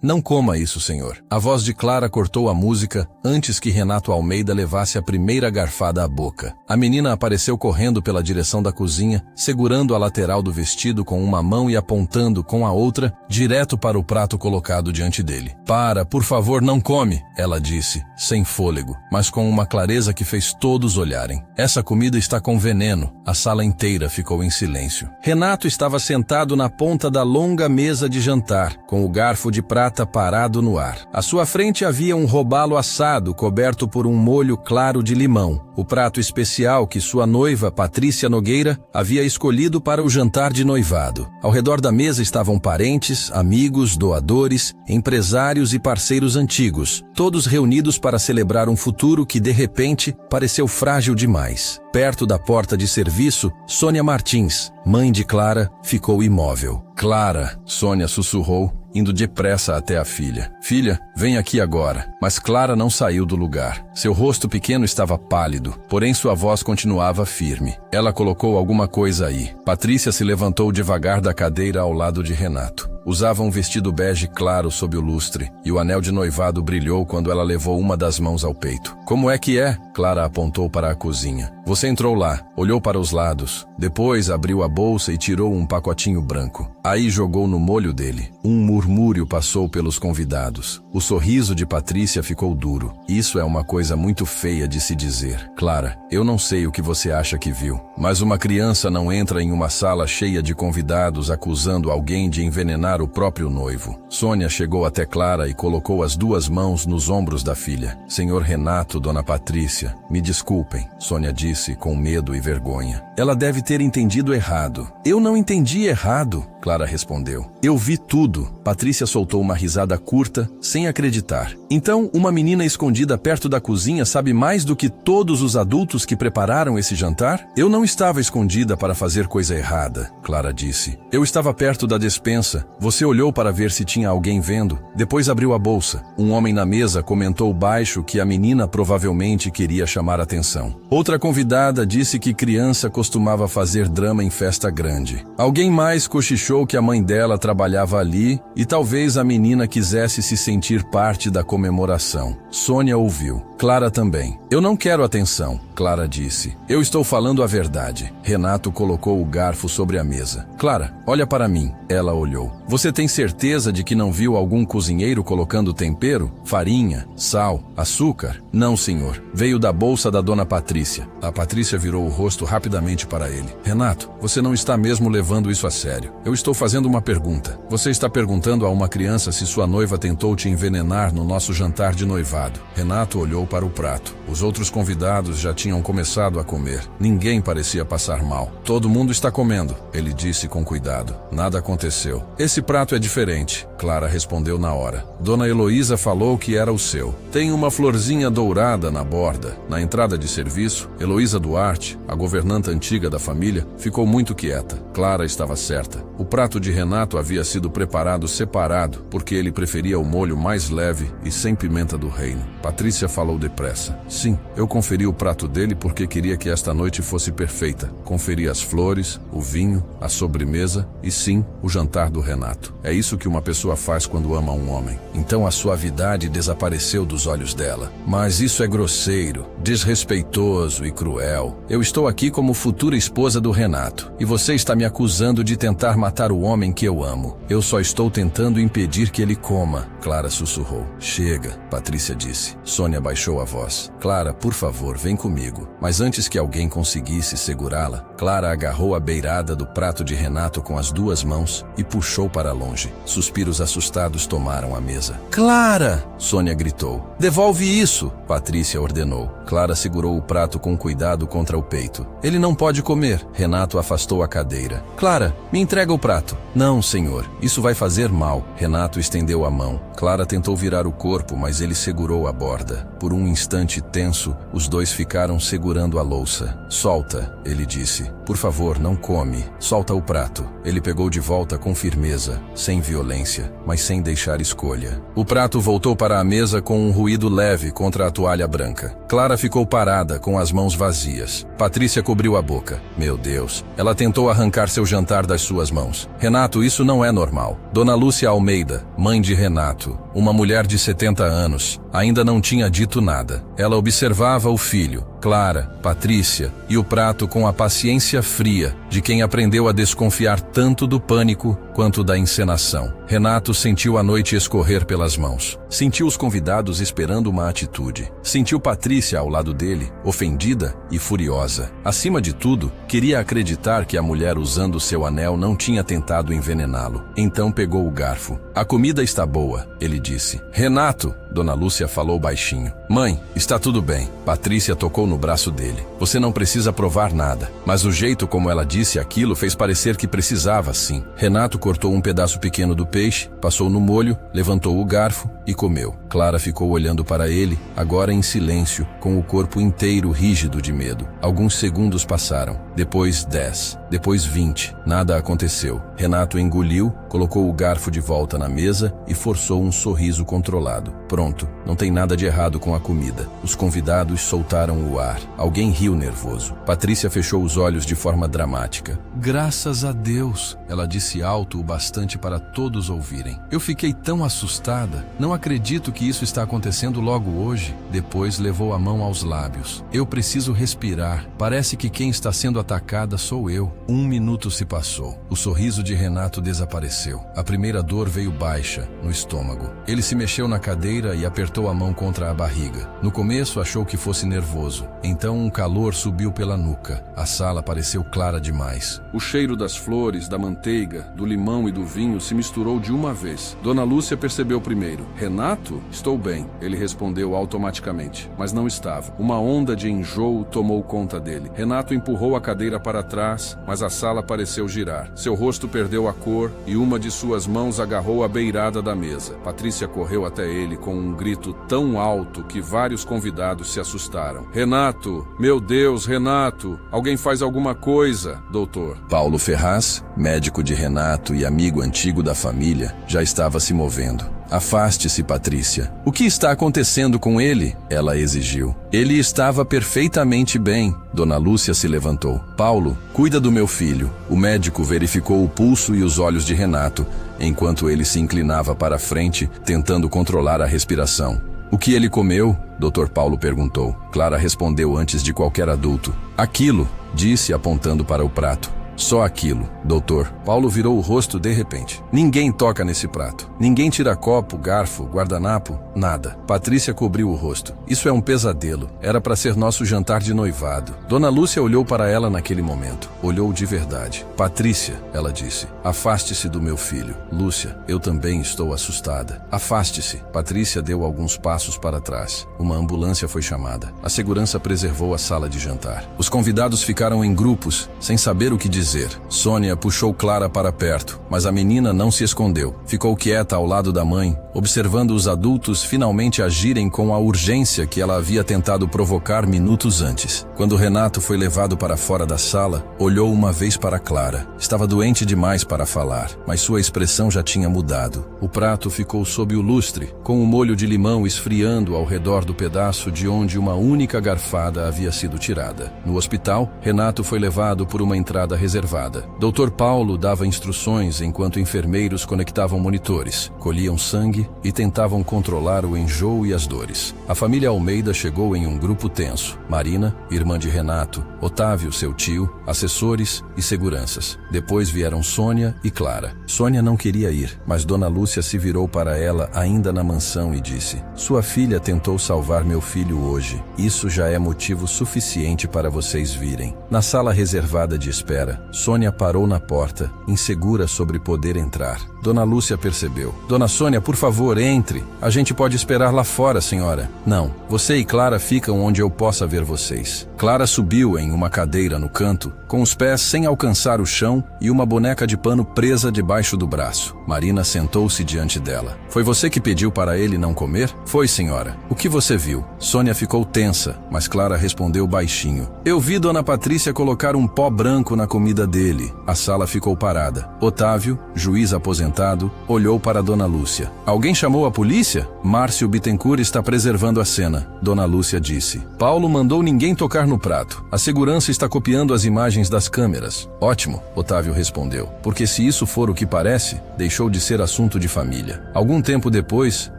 Não coma isso, senhor. A voz de Clara cortou a música antes que Renato Almeida levasse a primeira garfada à boca. A menina apareceu correndo pela direção da cozinha, segurando a lateral do vestido com uma mão e apontando com a outra direto para o prato colocado diante dele. Para, por favor, não come, ela disse, sem fôlego, mas com uma clareza que fez todos olharem. Essa comida está com veneno. A sala inteira ficou em silêncio. Renato estava sentado na ponta da longa mesa de jantar, com o garfo de prata parado no ar. À sua frente havia um robalo assado coberto por um molho claro de limão, o prato especial que sua noiva, Patrícia Nogueira, havia escolhido para o jantar de noivado. Ao redor da mesa estavam parentes, amigos, doadores, empresários e parceiros antigos, todos reunidos para celebrar um futuro que, de repente, pareceu frágil demais. Perto da porta de serviço, Sônia Martins, mãe de Clara, ficou imóvel. Clara, Sônia sussurrou, indo depressa até a filha. Filha, vem aqui agora. Mas Clara não saiu do lugar. Seu rosto pequeno estava pálido, porém sua voz continuava firme. Ela colocou alguma coisa aí. Patrícia se levantou devagar da cadeira ao lado de Renato. Usava um vestido bege claro sob o lustre, e o anel de noivado brilhou quando ela levou uma das mãos ao peito. Como é que é? Clara apontou para a cozinha. Você entrou lá, olhou para os lados, depois abriu a bolsa e tirou um pacotinho branco. Aí jogou no molho dele. Um murmúrio passou pelos convidados. O sorriso de Patrícia ficou duro. Isso é uma coisa muito feia de se dizer. Clara, eu não sei o que você acha que viu, mas uma criança não entra em uma sala cheia de convidados acusando alguém de envenenar o próprio noivo. Sônia chegou até Clara e colocou as duas mãos nos ombros da filha. Senhor Renato, dona Patrícia, me desculpem, Sônia disse com medo e vergonha. Ela deve ter entendido errado. Eu não entendi errado, Clara respondeu. Eu vi tudo. Patrícia soltou uma risada curta, sem acreditar. Então, uma menina escondida perto da cozinha sabe mais do que todos os adultos que prepararam esse jantar? Eu não estava escondida para fazer coisa errada, Clara disse. Eu estava perto da despensa. Você olhou para ver se tinha alguém vendo, depois abriu a bolsa. Um homem na mesa comentou baixo que a menina provavelmente queria chamar atenção. Outra convidada disse que criança costumava fazer drama em festa grande. Alguém mais cochichou que a mãe dela trabalhava ali e talvez a menina quisesse se sentir parte da comemoração. Sônia ouviu. Clara também. Eu não quero atenção, Clara disse. Eu estou falando a verdade. Renato colocou o garfo sobre a mesa. Clara, olha para mim. Ela olhou. Você tem certeza de que não viu algum cozinheiro colocando tempero? Farinha, sal, açúcar? Não, senhor. Veio da bolsa da dona Patrícia. A Patrícia virou o rosto rapidamente para ele. Renato, você não está mesmo levando isso a sério. Eu estou fazendo uma pergunta. Você está perguntando a uma criança se sua noiva tentou te envenenar no nosso jantar de noivado. Renato olhou para o prato. Os outros convidados já tinham começado a comer. Ninguém parecia passar mal. Todo mundo está comendo, ele disse com cuidado. Nada aconteceu. Esse prato é diferente, Clara respondeu na hora. Dona Heloísa falou que era o seu. Tem uma florzinha dourada na borda. Na entrada de serviço, Heloísa Duarte, a governanta antiga da família, ficou muito quieta. Clara estava certa. O prato de Renato havia sido preparado separado, porque ele preferia o molho mais leve e sem pimenta do reino. Patrícia falou depressa. Sim, eu conferi o prato dele porque queria que esta noite fosse perfeita. Conferi as flores, o vinho, a sobremesa e sim, o jantar do Renato. É isso que uma pessoa faz quando ama um homem. Então a suavidade desapareceu dos olhos dela. Mas isso é grosseiro, desrespeitoso e cruel. Eu estou aqui como futura esposa do Renato e você está me acusando de tentar matar o homem que eu amo. Eu só estou tentando impedir que ele coma, Clara sussurrou. Chega, Patrícia disse. Sônia baixou a voz. Clara, por favor, vem comigo. Mas antes que alguém conseguisse segurá-la, Clara agarrou a beirada do prato de Renato com as duas mãos e puxou para longe. Suspiros assustados tomaram a mesa. Clara! Sônia gritou. Devolve isso! Patrícia ordenou. Clara segurou o prato com cuidado contra o peito. Ele não pode comer. Renato afastou a cadeira. Clara, me entrega o prato. Não, senhor. Isso vai fazer mal. Renato estendeu a mão. Clara tentou virar o corpo, mas ele segurou a borda. Por um instante tenso, os dois ficaram estavam segurando a louça. Solta, ele disse. Por favor, não come. Solta o prato. Ele pegou de volta com firmeza, sem violência, mas sem deixar escolha. O prato voltou para a mesa com um ruído leve contra a toalha branca. Clara ficou parada, com as mãos vazias. Patrícia cobriu a boca. Meu Deus. Ela tentou arrancar seu jantar das suas mãos. Renato, isso não é normal. Dona Lúcia Almeida, mãe de Renato, uma mulher de 70 anos, ainda não tinha dito nada. Ela observava o filho, Clara, Patrícia e o prato com a paciência fria de quem aprendeu a desconfiar tanto do pânico quanto da encenação. Renato sentiu a noite escorrer pelas mãos. Sentiu os convidados esperando uma atitude. Sentiu Patrícia ao lado dele, ofendida e furiosa. Acima de tudo, queria acreditar que a mulher usando seu anel não tinha tentado envenená-lo. Então pegou o garfo. A comida está boa, ele disse. Renato, Dona Lúcia falou baixinho. Mãe, está tudo bem. Patrícia tocou no braço dele. Você não precisa provar nada. Mas o jeito como ela disse aquilo fez parecer que precisava sim. Renato cortou um pedaço pequeno do peixe, passou no molho, levantou o garfo e comeu. Clara ficou olhando para ele, agora em silêncio, com o corpo inteiro rígido de medo. Alguns segundos passaram. Depois 10. Depois 20. Nada aconteceu. Renato engoliu, colocou o garfo de volta na mesa e forçou um sorriso controlado. Pronto, não tem nada de errado com a comida. Os convidados soltaram o ar. Alguém riu nervoso. Patrícia fechou os olhos de forma dramática. Graças a Deus, ela disse alto o bastante para todos ouvirem. Eu fiquei tão assustada. Não acredito que isso está acontecendo logo hoje. Depois levou a mão aos lábios. Eu preciso respirar. Parece que quem está sendo atacada sou eu. 1 minuto se passou. O sorriso de Renato desapareceu. A primeira dor veio baixa, no estômago. Ele se mexeu na cadeira e apertou a mão contra a barriga. No começo achou que fosse nervoso. Então um calor subiu pela nuca. A sala pareceu clara demais. O cheiro das flores, da manteiga, do limão e do vinho se misturou de uma vez. Dona Lúcia percebeu primeiro. Renato? Estou bem, ele respondeu automaticamente. Mas não estava. Uma onda de enjoo tomou conta dele. Renato empurrou a cadeira para trás, mas a sala pareceu girar. Seu rosto perdeu a cor e uma de suas mãos agarrou a beirada da mesa. Patrícia correu até ele com um grito tão alto que vários convidados se assustaram. Renato! Meu Deus, Renato! Alguém faz alguma coisa, doutor. Paulo Ferraz, médico de Renato e amigo antigo da família, já estava se movendo. Afaste-se, Patrícia. O que está acontecendo com ele? Ela exigiu. Ele estava perfeitamente bem. Dona Lúcia se levantou. Paulo, cuida do meu filho. O médico verificou o pulso e os olhos de Renato, enquanto ele se inclinava para a frente, tentando controlar a respiração. O que ele comeu? Dr. Paulo perguntou. Clara respondeu antes de qualquer adulto. Aquilo, disse apontando para o prato. Só aquilo, doutor. Paulo virou o rosto de repente. Ninguém toca nesse prato. Ninguém tira copo, garfo, guardanapo, nada. Patrícia cobriu o rosto. Isso é um pesadelo. Era para ser nosso jantar de noivado. Dona Lúcia olhou para ela naquele momento. Olhou de verdade. Patrícia, ela disse, afaste-se do meu filho. Lúcia, eu também estou assustada. Afaste-se. Patrícia deu alguns passos para trás. Uma ambulância foi chamada. A segurança preservou a sala de jantar. Os convidados ficaram em grupos, sem saber o que dizer. Sônia puxou Clara para perto, mas a menina não se escondeu. Ficou quieta ao lado da mãe, observando os adultos finalmente agirem com a urgência que ela havia tentado provocar minutos antes. Quando Renato foi levado para fora da sala, olhou uma vez para Clara. Estava doente demais para falar, mas sua expressão já tinha mudado. O prato ficou sob o lustre, com o molho de limão esfriando ao redor do pedaço de onde uma única garfada havia sido tirada. No hospital, Renato foi levado por uma entrada reservada. Dr. Paulo dava instruções enquanto enfermeiros conectavam monitores, colhiam sangue e tentavam controlar o enjoo e as dores. A família Almeida chegou em um grupo tenso. Marina, irmã de Renato, Otávio, seu tio, assessores e seguranças. Depois vieram Sônia e Clara. Sônia não queria ir, mas Dona Lúcia se virou para ela ainda na mansão e disse: "Sua filha tentou salvar meu filho hoje. Isso já é motivo suficiente para vocês virem." Na sala reservada de espera, Sônia parou na porta, insegura sobre poder entrar. Dona Lúcia percebeu. Dona Sônia, por favor, entre. A gente pode esperar lá fora, senhora. Não, você e Clara ficam onde eu possa ver vocês. Clara subiu em uma cadeira no canto, com os pés sem alcançar o chão e uma boneca de pano presa debaixo do braço. Marina sentou-se diante dela. Foi você que pediu para ele não comer? Foi, senhora. O que você viu? Sônia ficou tensa, mas Clara respondeu baixinho. Eu vi Dona Patrícia colocar um pó branco na comida dele. A sala ficou parada. Otávio, juiz aposentado, olhou para Dona Lúcia. Alguém chamou a polícia? Márcio Bittencourt está preservando a cena, Dona Lúcia disse. Paulo mandou ninguém tocar no prato. A segurança está copiando as imagens das câmeras. Ótimo, Otávio respondeu. Porque se isso for o que parece, deixou de ser assunto de família. Algum tempo depois,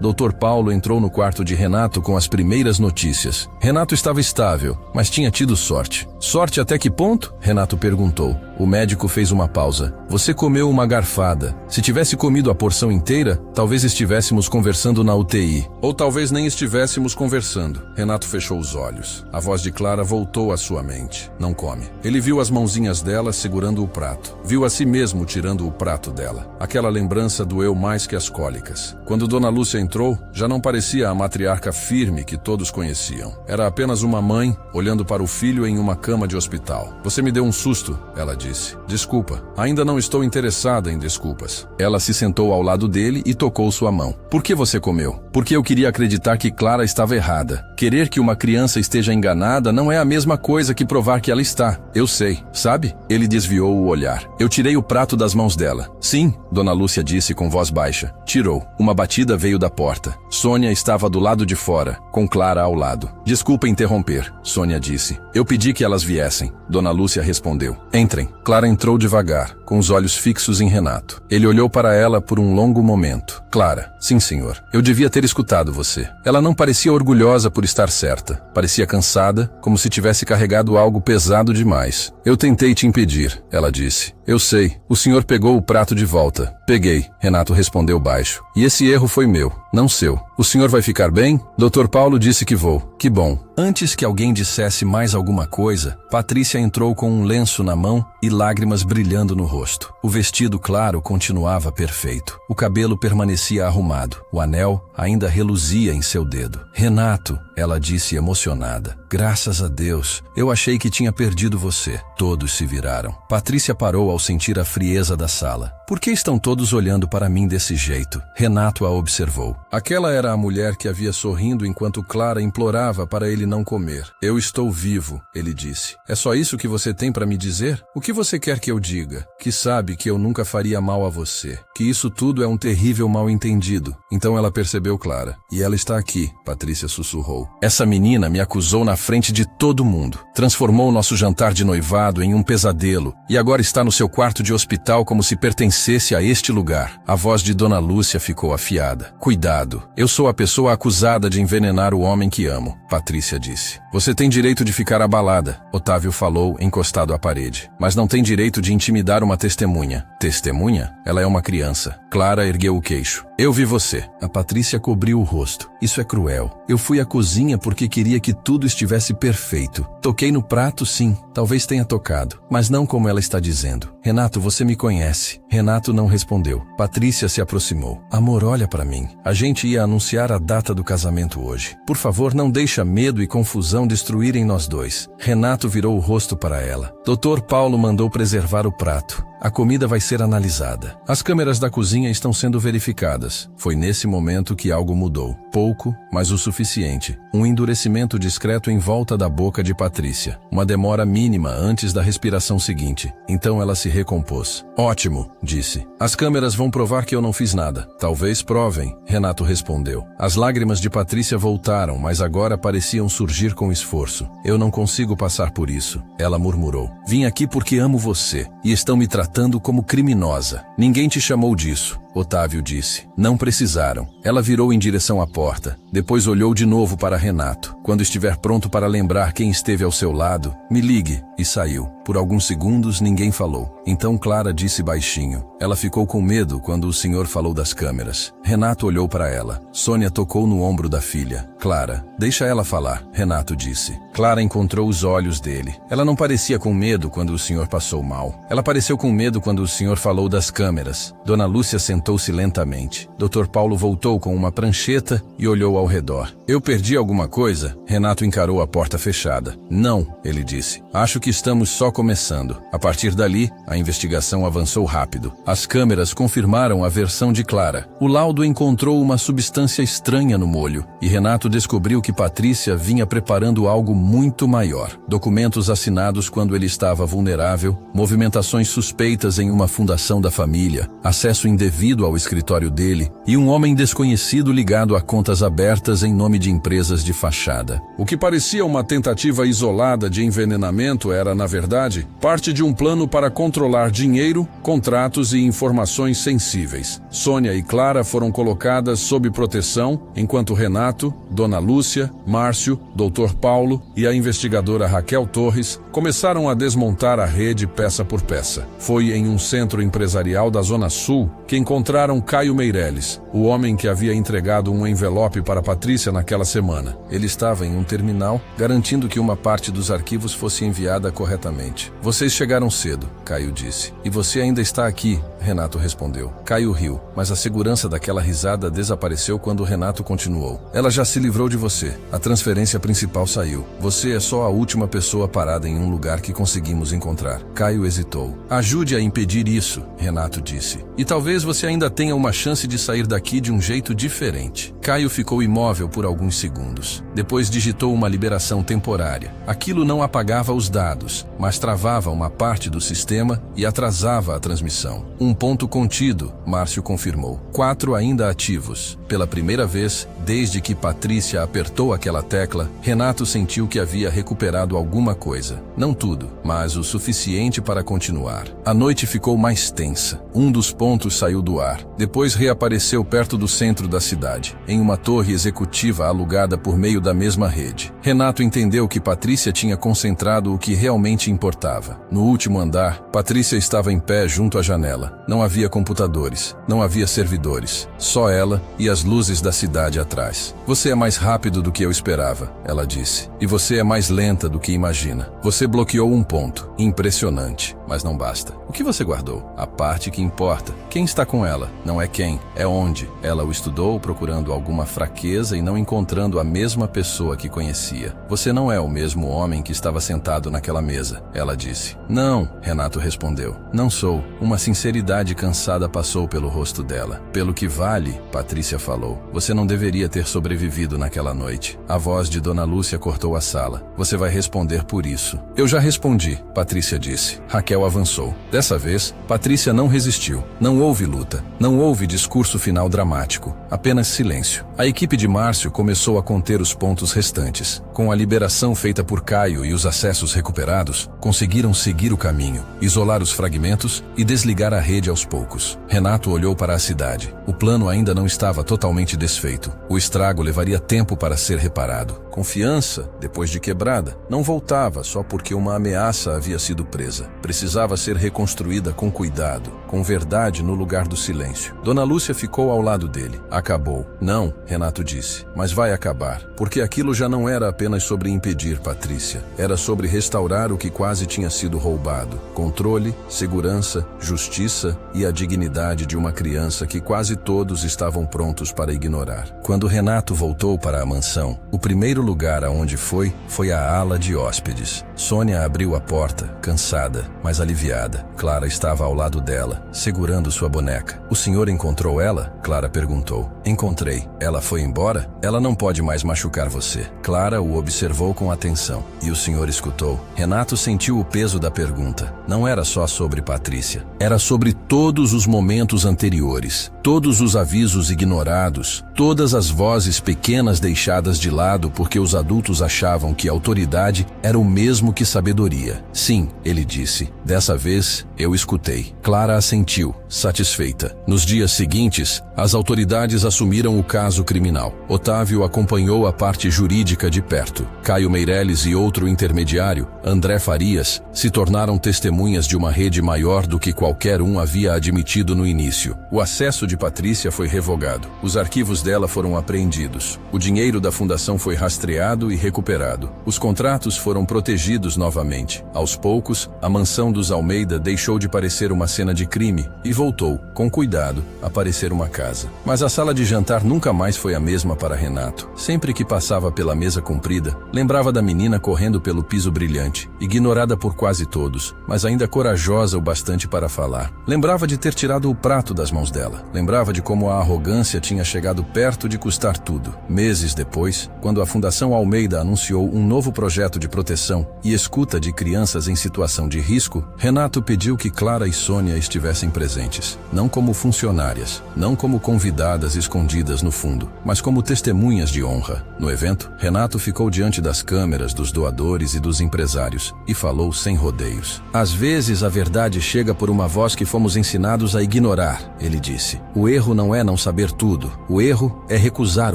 Dr. Paulo entrou no quarto de Renato com as primeiras notícias. Renato estava estável, mas tinha tido sorte. Sorte até que ponto? Renato perguntou. O médico fez uma pausa. Você comeu uma garfada. Se tivesse comido a porção inteira, talvez estivéssemos conversando na UTI. Ou talvez nem estivéssemos conversando. Renato fechou os olhos. A voz de Clara voltou à sua mente. Não come. Ele viu as mãozinhas dela segurando o prato. Viu a si mesmo tirando o prato dela. Aquela lembrança doeu mais que as cólicas. Quando Dona Lúcia entrou, já não parecia a matriarca firme que todos conheciam. Era apenas uma mãe olhando para o filho em uma cama de hospital. Você me deu um susto, ela disse. Desculpa, ainda não estou interessada em desculpas. Ela se sentou ao lado dele e tocou sua mão. Por que você comeu? Porque eu queria acreditar que Clara estava errada. Querer que uma criança esteja enganada não é a mesma coisa que provar que ela está. Eu sei, sabe? Ele desviou o olhar. Eu tirei o prato das mãos dela. Sim, Dona Lúcia disse com voz baixa. Tirou. Uma batida veio da porta. Sônia estava do lado de fora, com Clara ao lado. Desculpa interromper, Sônia disse. Eu pedi que elas viessem. Dona Lúcia respondeu. Entrem. Clara entrou devagar, com os olhos fixos em Renato. Ele olhou para ela por um longo momento. Clara, sim, senhor. Eu devia ter escutado você. Ela não parecia orgulhosa por estar certa. Parecia cansada, como se tivesse carregado algo pesado demais. Eu tentei te impedir, ela disse. Eu sei. O senhor pegou o prato de volta. Peguei, Renato respondeu baixo. E esse erro foi meu, não seu. O senhor vai ficar bem? Dr. Paulo disse que vou. Que bom. Antes que alguém dissesse mais alguma coisa, Patrícia entrou com um lenço na mão e lágrimas brilhando no rosto. O vestido claro continuava perfeito. O cabelo permanecia arrumado. O anel ainda reluzia em seu dedo. Renato, ela disse emocionada. Graças a Deus, eu achei que tinha perdido você. Todos se viraram. Patrícia parou ao sentir a frieza da sala. Por que estão todos olhando para mim desse jeito? Renato a observou. Aquela era a mulher que havia sorrindo enquanto Clara implorava para ele não comer. Eu estou vivo, ele disse. É só isso que você tem para me dizer? O que você quer que eu diga? Que sabe que eu nunca faria mal a você. Que isso tudo é um terrível mal-entendido. Então ela percebeu Clara. E ela está aqui, Patrícia sussurrou. Essa menina me acusou na frente de todo mundo. Transformou nosso jantar de noivado em um pesadelo. E agora está no seu quarto de hospital como se pertencesse a este lugar. A voz de Dona Lúcia ficou afiada. Cuidado. Eu sou a pessoa acusada de envenenar o homem que amo, Patrícia disse. Você tem direito de ficar abalada, Otávio falou, encostado à parede. Mas não tem direito de intimidar uma testemunha. Testemunha? Ela é uma criança. Clara ergueu o queixo. Eu vi você. A Patrícia cobriu o rosto. Isso é cruel. Eu fui à cozinha porque queria que tudo estivesse perfeito. Toquei no prato, sim. Talvez tenha tocado. Mas não como ela está dizendo. Renato, você me conhece. Renato não respondeu. Patrícia se aproximou. Amor, olha para mim. A gente ia anunciar a data do casamento hoje. Por favor, não deixa medo e confusão destruírem nós dois. Renato virou o rosto para ela. Dr. Paulo mandou preservar o prato. A comida vai ser analisada. As câmeras da cozinha estão sendo verificadas. Foi nesse momento que algo mudou. Pouco, mas o suficiente. Um endurecimento discreto em volta da boca de Patrícia. Uma demora mínima antes da respiração seguinte. Então ela se recompôs. Ótimo, disse. As câmeras vão provar que eu não fiz nada. Talvez provem, Renato respondeu. As lágrimas de Patrícia voltaram, mas agora pareciam surgir com esforço. Eu não consigo passar por isso, ela murmurou. Vim aqui porque amo você e estão me tratando como criminosa. Ninguém te chamou disso. Otávio disse. Não precisaram. Ela virou em direção à porta. Depois olhou de novo para Renato. Quando estiver pronto para lembrar quem esteve ao seu lado, me ligue. E saiu. Por alguns segundos ninguém falou. Então Clara disse baixinho. Ela ficou com medo quando o senhor falou das câmeras. Renato olhou para ela. Sônia tocou no ombro da filha. Clara, deixa ela falar, Renato disse. Clara encontrou os olhos dele. Ela não parecia com medo quando o senhor passou mal. Ela pareceu com medo quando o senhor falou das câmeras. Dona Lúcia sentou-se lentamente. Dr. Paulo voltou com uma prancheta e olhou ao redor. Eu perdi alguma coisa? Renato encarou a porta fechada. Não, ele disse. Acho que estamos só começando. A partir dali, a investigação avançou rápido. As câmeras confirmaram a versão de Clara. O laudo encontrou uma substância estranha no molho e Renato descobriu que Patrícia vinha preparando algo muito maior. Documentos assinados quando ele estava vulnerável, movimentações suspeitas em uma fundação da família, acesso indevido ao escritório dele e um homem desconhecido ligado a contas abertas em nome de empresas de fachada. O que parecia uma tentativa isolada de envenenamento era, na verdade, parte de um plano para controlar dinheiro, contratos e informações sensíveis. Sônia e Clara foram colocadas sob proteção, enquanto Renato, Dona Lúcia, Márcio, Dr. Paulo e a investigadora Raquel Torres começaram a desmontar a rede peça por peça. Foi em um centro empresarial da Zona Sul que encontraram Caio Meireles, o homem que havia entregado um envelope para Patrícia naquela semana. Ele estava em um terminal, garantindo que uma parte dos arquivos fosse enviada corretamente. Vocês chegaram cedo, Caio disse. E você ainda está aqui, Renato respondeu. Caio riu, mas a segurança daquela risada desapareceu quando Renato continuou. Ela já se livrou de você. A transferência principal saiu. Você é só a última pessoa parada em um lugar que conseguimos encontrar. Caio hesitou. Ajude a impedir isso, Renato disse. E talvez você ainda tenha uma chance de sair daqui de um jeito diferente. Caio ficou imóvel por alguns segundos. Depois digitou uma liberação temporária. Aquilo não apagava os dados, mas travava uma parte do sistema e atrasava a transmissão. Um ponto contido, Márcio confirmou. 4 ainda ativos. Pela primeira vez, desde que Patrícia apertou aquela tecla, Renato sentiu que havia recuperado alguma coisa. Não tudo, mas o suficiente para continuar. A noite ficou mais tensa. Um dos pontos saiu do ar. Depois reapareceu perto do centro da cidade, em uma torre executiva alugada por meio da mesma rede. Renato entendeu que Patrícia tinha concentrado o que realmente importava. No último andar, Patrícia estava em pé junto à janela. Não havia computadores, não havia servidores. Só ela e as luzes da cidade atrás. Você é mais rápido do que eu esperava, ela disse. E você é mais lenta do que imagina. Você bloqueou um ponto. Impressionante, mas não basta. O que você guardou? A parte que importa. Quem está com ela? Não é quem, é onde. Ela o estudou procurando alguma fraqueza e não encontrando a mesma pessoa que conhecia. Você não é o mesmo homem que estava sentado naquela mesa, ela disse. Não, Renato respondeu. Não sou. Uma sinceridade cansada passou pelo rosto dela. Pelo que vale, Patrícia falou. Você não deveria ter sobrevivido naquela noite. A voz de Dona Lúcia cortou a sala. Você vai responder por isso. Eu já respondi, Patrícia disse. Raquel avançou. Dessa vez, Patrícia não resistiu. Não houve luta. Não houve discurso final dramático. Apenas silêncio. A equipe de Márcio começou a conter os pontos restantes. Com a liberação feita por Caio e os acessos recuperados, conseguiram seguir o caminho, isolar os fragmentos e desligar a rede aos poucos. Renato olhou para a cidade. O plano ainda não estava totalmente desfeito. O estrago levaria tempo para ser reparado. Confiança, depois de quebrada, não voltava só porque uma ameaça havia sido presa. Precisava ser reconstruída com cuidado, com verdade no lugar do silêncio. Dona Lúcia ficou ao lado dele. Acabou. Não, Renato disse, mas vai acabar. Porque aquilo já não era apenas sobre impedir Patrícia. Era sobre restaurar o que quase tinha sido roubado. Controle, segurança, justiça e a dignidade de uma criança que quase todos estavam prontos para ignorar. Quando Renato voltou para a mansão, o primeiro lugar aonde foi a ala de hóspedes. Sônia abriu a porta, cansada, mas aliviada. Clara estava ao lado dela, segurando sua boneca. O senhor encontrou ela? Clara perguntou. Encontrei. Ela foi embora? Ela não pode mais machucar você. Clara o observou com atenção. E o senhor escutou? Renato sentiu o peso da pergunta. Não era só sobre Patrícia. Era sobre todos os momentos anteriores. Todos os avisos ignorados. Todas as vozes pequenas deixadas de lado porque os adultos achavam que autoridade era o mesmo que sabedoria. Sim, ele disse. Dessa vez, eu escutei. Clara assentiu, satisfeita. Nos dias seguintes, as autoridades assumiram o caso criminal. Otávio acompanhou a parte jurídica de perto. Caio Meireles e outro intermediário, André Farias, se tornaram testemunhas de uma rede maior do que qualquer um havia admitido no início. O acesso de Patrícia foi revogado. Os arquivos dela foram apreendidos. O dinheiro da fundação foi rastreado e recuperado. Os contratos foram protegidos novamente. Aos poucos, a mansão dos Almeida deixou de parecer uma cena de crime e voltou, com cuidado, a parecer uma casa. Mas a sala de jantar nunca mais foi a mesma para Renato. Sempre que passava pela mesa comprida, lembrava da menina correndo pelo piso brilhante, ignorada por quase todos, mas ainda corajosa o bastante para falar. Lembrava de ter tirado o prato das mãos dela. Lembrava de como a arrogância tinha chegado perto de custar tudo. Meses depois, quando a Fundação Almeida anunciou um novo projeto de proteção e escuta de crianças em situação de risco, Renato pediu que Clara e Sônia estivessem presentes, não como funcionárias, não como convidadas escondidas no fundo, mas como testemunhas de honra. No evento, Renato ficou diante das câmeras dos doadores e dos empresários e falou sem rodeios. Às vezes a verdade chega por uma voz que fomos ensinados a ignorar, ele disse. O erro não é não saber tudo, o erro é recusar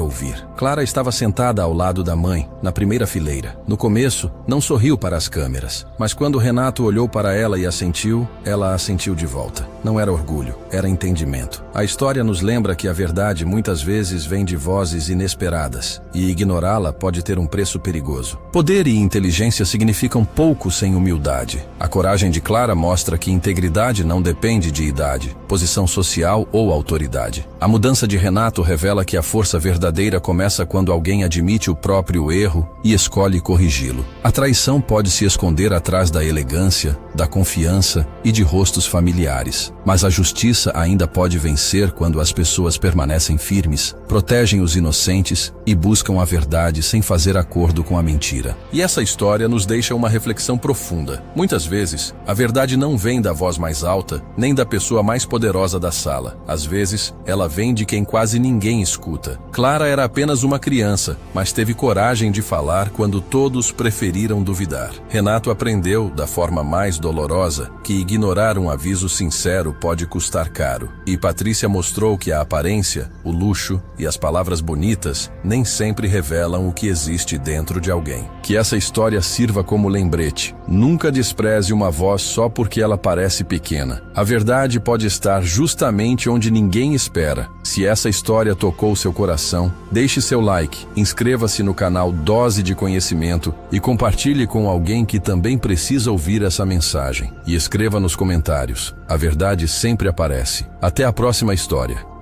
ouvir. Clara estava sentada ao lado da mãe, na primeira fileira. No começo, não sorriu para as câmeras, mas quando Renato olhou para ela e assentiu, ela assentiu de volta. Não era orgulho, era entendimento. A história nos lembra que a verdade muitas vezes vem de vozes inesperadas, e ignorá-la pode ter um preço perigoso. Poder e inteligência significam pouco sem humildade. A coragem de Clara mostra que integridade não depende de idade, posição social ou autoridade. A mudança de Renato revela que a força verdadeira começa quando alguém admite o próprio erro e escolhe corrigi-lo. A traição pode se esconder atrás da elegância, da confiança e de rostos familiares. Mas a justiça ainda pode vencer quando as pessoas permanecem firmes, protegem os inocentes e buscam a verdade sem fazer acordo com a mentira. E essa história nos deixa uma reflexão profunda. Muitas vezes, a verdade não vem da voz mais alta, nem da pessoa mais poderosa da sala. Às vezes, ela vem de quem quase ninguém escuta. Clara era apenas uma criança, mas teve coragem de falar quando todos preferiram duvidar. Renato aprendeu, da forma mais dolorosa, que ignorar um aviso sincero pode custar caro. E Patrícia mostrou que a aparência, o luxo e as palavras bonitas nem sempre revelam o que existe dentro de alguém. Que essa história sirva como lembrete. Nunca despreze uma voz só porque ela parece pequena. A verdade pode estar justamente onde ninguém espera. Se essa história tocou seu coração, deixe seu like, inscreva-se no canal Dose de Conhecimento e compartilhe com alguém que também precisa ouvir essa mensagem. E escreva nos comentários. A verdade sempre aparece. Até a próxima história.